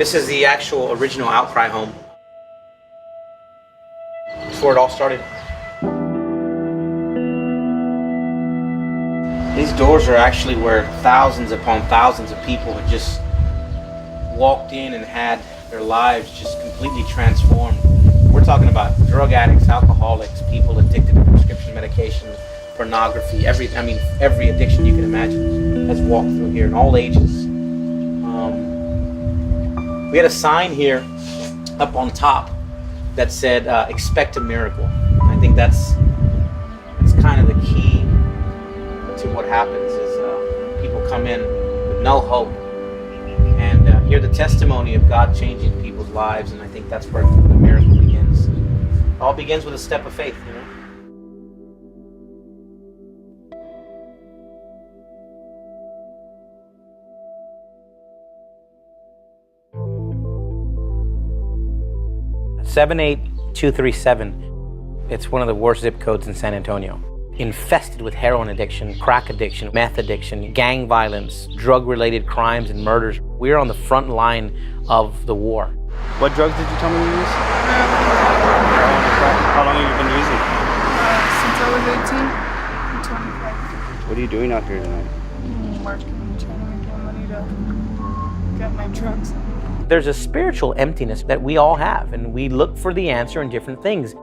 This is the actual original Outcry home. It's where it all started. These doors are actually where thousands upon thousands of people had just walked in and had their lives just completely transformed. We're talking about drug addicts, alcoholics, people addicted to prescription medications, pornography, every addiction you can imagine has walked through here in all ages. We had a sign here up on top that said, expect a miracle. I think that's kind of the key to what happens is people come in with no hope and hear the testimony of God changing people's lives, and I think that's where the miracle begins. It all begins with a step of faith, you know? At 78237, it's one of the worst zip codes in San Antonio. Infested with heroin addiction, crack addiction, meth addiction, gang violence, drug-related crimes and murders. We're on the front line of the war. What drugs did you tell me you used? How long have you been using? Since I was 18, I'm 25. What are you doing out here tonight? Working, trying to make more money to get my drugs. There's a spiritual emptiness that we all have, and we look for the answer in different things.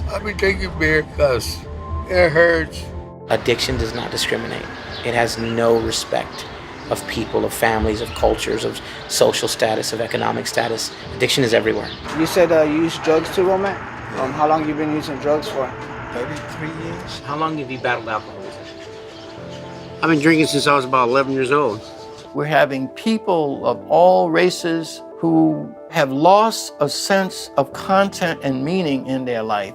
I've been taking beer because it hurts. Addiction does not discriminate. It has no respect of people, of families, of cultures, of social status, of economic status. Addiction is everywhere. You said you use drugs too, Roman? How long have you been using drugs for? 33 years. How long have you battled alcoholism? I've been drinking since I was about 11 years old. We're having people of all races who have lost a sense of content and meaning in their life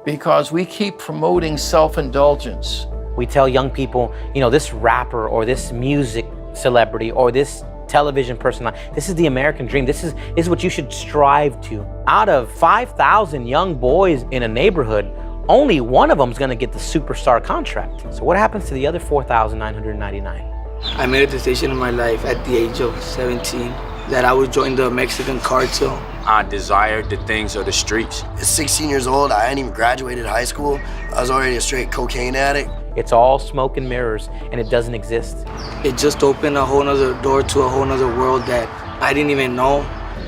because we keep promoting self-indulgence. We tell young people, you know, this rapper or this music celebrity or this television personality, this is the American dream. This is what you should strive to. Out of 5,000 young boys in a neighborhood, only one of them is going to get the superstar contract. So what happens to the other 4,999? I made a decision in my life at the age of 17 that I would join the Mexican cartel. I desired the things of the streets. At 16 years old, I hadn't even graduated high school. I was already a straight cocaine addict. It's all smoke and mirrors, and it doesn't exist. It just opened a whole nother door to a whole nother world that I didn't even know.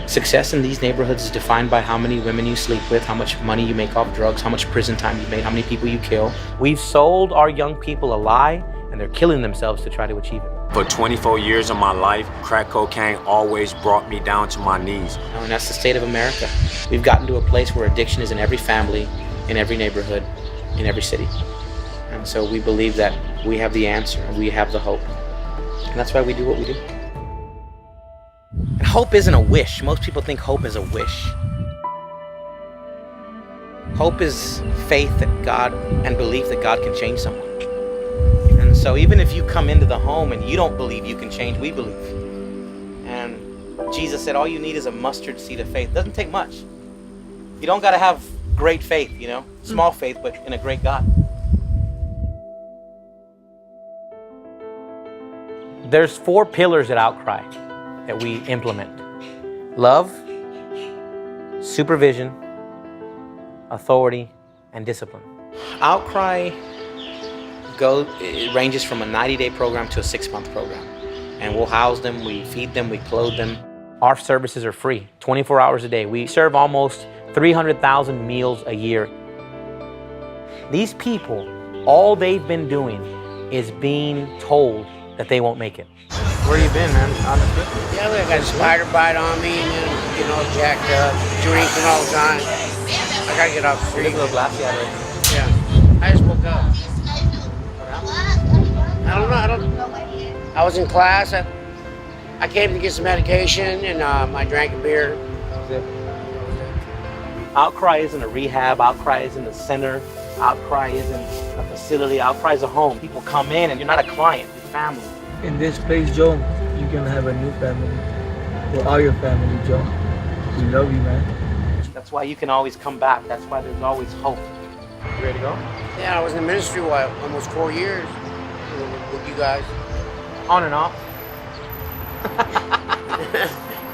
Success in these neighborhoods is defined by how many women you sleep with, how much money you make off drugs, how much prison time you made, how many people you kill. We've sold our young people a lie, and they're killing themselves to try to achieve it. For 24 years of my life, crack cocaine always brought me down to my knees. And that's the state of America. We've gotten to a place where addiction is in every family, in every neighborhood, in every city. And so we believe that we have the answer, and we have the hope. And that's why we do what we do. And hope isn't a wish. Most people think hope is a wish. Hope is faith that God, and belief that God can change someone. And so even if you come into the home and you don't believe you can change, we believe. And Jesus said all you need is a mustard seed of faith. It doesn't take much. You don't got to have great faith, you know, small faith, but in a great God. There's 4 pillars at Outcry that we implement: love, supervision, authority, and discipline. Outcry it ranges from a 90-day program to a 6-month program. And we'll house them, we feed them, we clothe them. Our services are free, 24 hours a day. We serve almost 300,000 meals a year. These people, all they've been doing is being told that they won't make it. Where you been, man? Honestly? Yeah, I got a spider bite on me and then, jacked up, drinking all the time. I gotta get off the street. A little glassy out right now. Yeah, I just woke up. I don't know. I was in class. I came to get some medication and I drank a beer. Outcry isn't a rehab. Outcry isn't a center. Outcry isn't a facility. Outcry is a home. People come in and you're not a client, you're family. In this place, Joe, you're gonna have a new family. We're all your family, Joe. We love you, man. That's why you can always come back. That's why there's always hope. You ready to go? Yeah, I was in the ministry almost 4 years with you guys. On and off.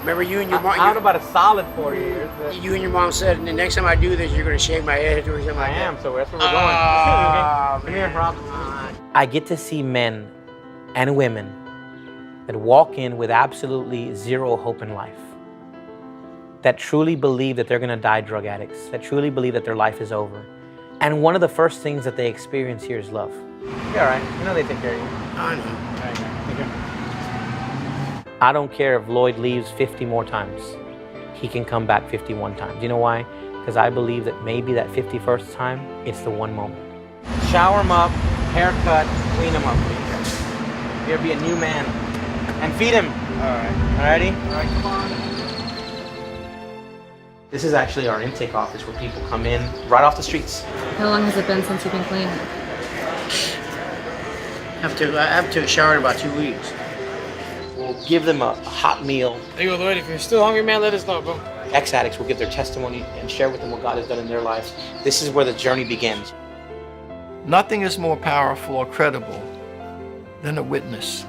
Remember you and your mom? I don't know about a solid 4 years. But You and your mom said, the next time I do this, you're gonna shave my head or something like I that. am, so that's where we're going. Come here, Rob. I get to see men and women that walk in with absolutely zero hope in life, that truly believe that they're gonna die drug addicts, that truly believe that their life is over. And one of the first things that they experience here is love. You're all right. You know they take care of you. I know. All right, take care. I don't care if Lloyd leaves 50 more times. He can come back 51 times. You know why? Because I believe that maybe that 51st time, it's the one moment. Shower him up, haircut, clean him up. He'll be a new man. And feed him. All right. Alrighty? All right, come on. This is actually our intake office where people come in right off the streets. How long has it been since you've been clean? I have to shower in about 2 weeks. We'll give them a hot meal. Hey, yo, Lloyd, if you're still hungry, man, let us know, bro. Ex-addicts will give their testimony and share with them what God has done in their lives. This is where the journey begins. Nothing is more powerful or credible than a witness.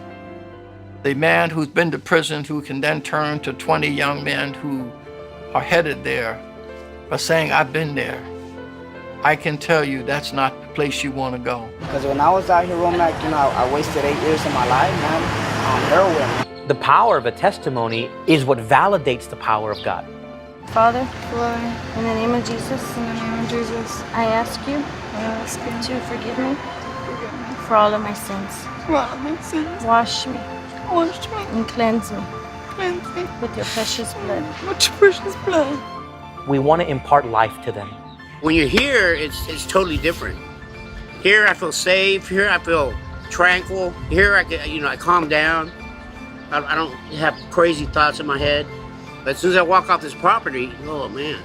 The man who's been to prison who can then turn to 20 young men who are headed there by saying, I've been there. I can tell you that's not the place you want to go. Because when I was out here roaming, I wasted 8 years of my life, man, on heroin. The power of a testimony is what validates the power of God. Father, Lord, in the name of Jesus, in the name of Jesus, I ask you I ask you to forgive me forgive me for all of my sins. for all of my sins. Wash me Wash me, and cleanse me cleanse me with your precious blood. with your precious blood. We want to impart life to them. When you're here, it's totally different. Here I feel safe. Here I feel tranquil. Here I calm down. I don't have crazy thoughts in my head. But as soon as I walk off this property, oh man,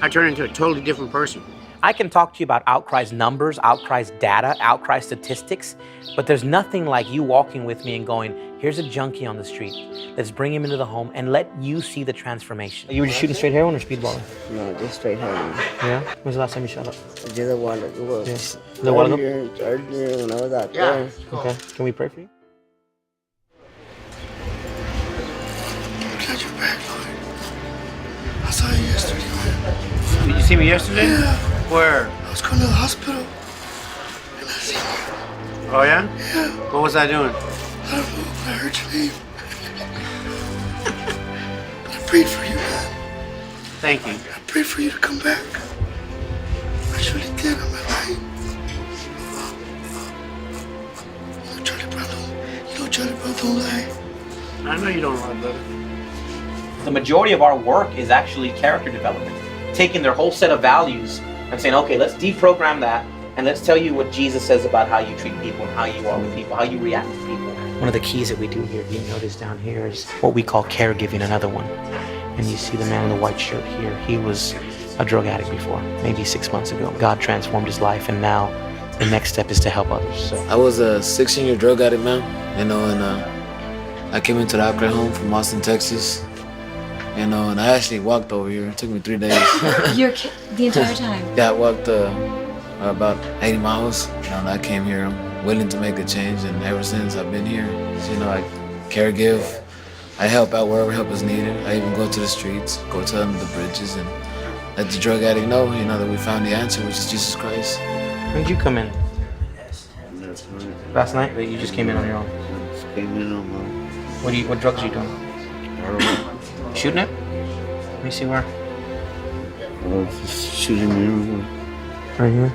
I turn into a totally different person. I can talk to you about Outcry's numbers, Outcry's data, Outcry statistics, but there's nothing like you walking with me and going, here's a junkie on the street. Let's bring him into the home and let you see the transformation. You were just shooting straight heroin or speedballing? No, just straight heroin. Yeah? When's the last time you shot up? Just a while ago. Yeah. The while ago? Earlier when I was out there. Okay. Can we pray for you? Glad you're back, Lloyd. I saw you yesterday, man. Did you see me yesterday? Yeah. Where? I was going to the hospital. And I seen you. Oh yeah? Yeah. What was I doing? I don't know, but I heard your name. But I prayed for you, man. Thank you. I prayed for you to come back. I surely did on my life. You know Charlie Brown don't lie. I know you don't lie, brother. The majority of our work is actually character development, taking their whole set of values and saying, okay, let's deprogram that and let's tell you what Jesus says about how you treat people and how you are with people, how you react to people. One of the keys that we do here, you notice down here, is what we call caregiving, another one. And you see the man in the white shirt here. He was a drug addict before, maybe 6 months ago. God transformed his life, and now the next step is to help others. So I was a 16-year drug addict, man, and I came into the Outcry home from Austin, Texas. And I actually walked over here. It took me 3 days. The entire time? Yeah, I walked about 80 miles. I came here willing to make a change, and ever since I've been here. So, I caregive. I help out wherever help is needed. I even go to the streets, go to the bridges, and let the drug addict know, that we found the answer, which is Jesus Christ. when did you come in? Last night? You just came in on your own? Just came in on my own. What drugs are you doing? Shooting it? Let me see where. Just shooting me Right here?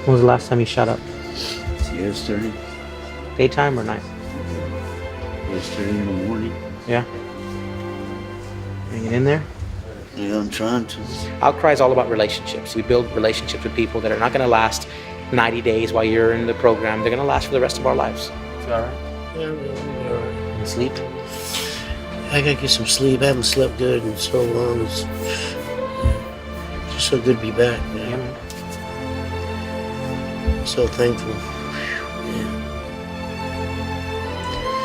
When was the last time you shot up? yesterday. Daytime or night? Yesterday in the morning. Yeah? Hanging in there? Yeah, I'm trying to. Outcry is all about relationships. We build relationships with people that are not going to last 90 days while you're in the program. They're going to last for the rest of our lives. You all right? Yeah, I'm all right. And sleep? I gotta get some sleep. I haven't slept good in so long. It's just so good to be back, man. Yeah, man. I'm so thankful.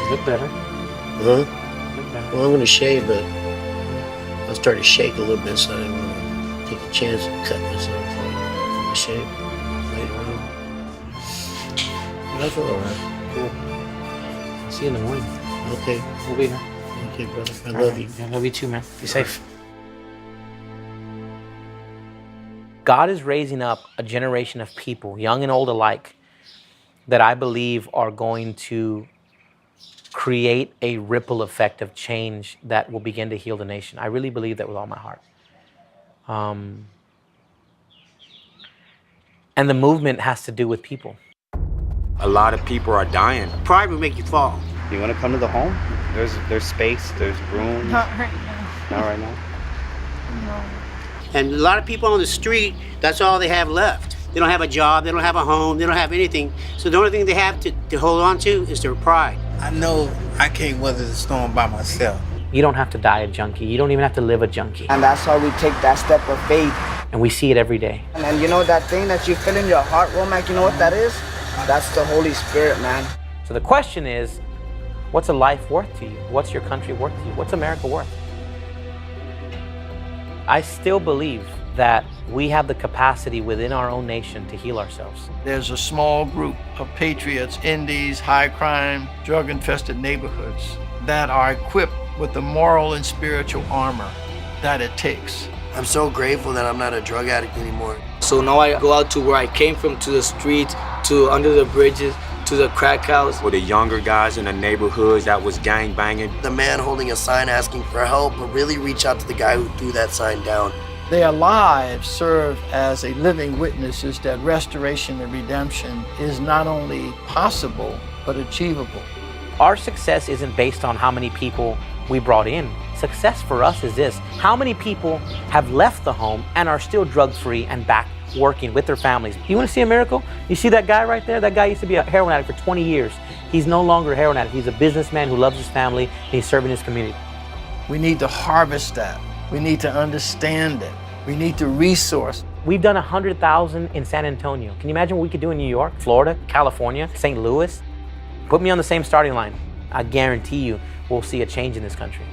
You look better. Huh? You look better. Well, I'm gonna shave, but I started to shake a little bit, so I didn't want to take a chance and cut myself. So I shave later on. But I feel alright. Cool. See you in the morning. Okay. We'll be here. Okay, brother. I love you. I love you too, man. Be safe. God is raising up a generation of people, young and old alike, that I believe are going to create a ripple effect of change that will begin to heal the nation. I really believe that with all my heart. And the movement has to do with people. A lot of people are dying. Pride will make you fall. You want to come to the home? There's space, there's room. Not right now. Not right now? No. And a lot of people on the street, that's all they have left. They don't have a job, they don't have a home, they don't have anything. So the only thing they have to hold on to is their pride. I know I can't weather the storm by myself. You don't have to die a junkie. You don't even have to live a junkie. And that's how we take that step of faith. And we see it every day. And you know that thing that you feel in your heart, Womack, you know what that is? That's the Holy Spirit, man. So the question is, what's a life worth to you? What's your country worth to you? What's America worth? I still believe that we have the capacity within our own nation to heal ourselves. There's a small group of patriots in these high crime, drug-infested neighborhoods that are equipped with the moral and spiritual armor that it takes. I'm so grateful that I'm not a drug addict anymore. So now I go out to where I came from, to the streets, to under the bridges, to the crack house. For the younger guys in the neighborhoods that was gang banging. The man holding a sign asking for help, but really reach out to the guy who threw that sign down. Their lives serve as a living witnesses that restoration and redemption is not only possible, but achievable. Our success isn't based on how many people we brought in. Success for us is this: how many people have left the home and are still drug-free and back working with their families? You want to see a miracle? You see that guy right there? That guy used to be a heroin addict for 20 years. He's no longer a heroin addict. He's a businessman who loves his family and he's serving his community. We need to harvest that. We need to understand it. We need to resource. We've done 100,000 in San Antonio. Can you imagine what we could do in New York, Florida, California, St. Louis? Put me on the same starting line. I guarantee you we'll see a change in this country.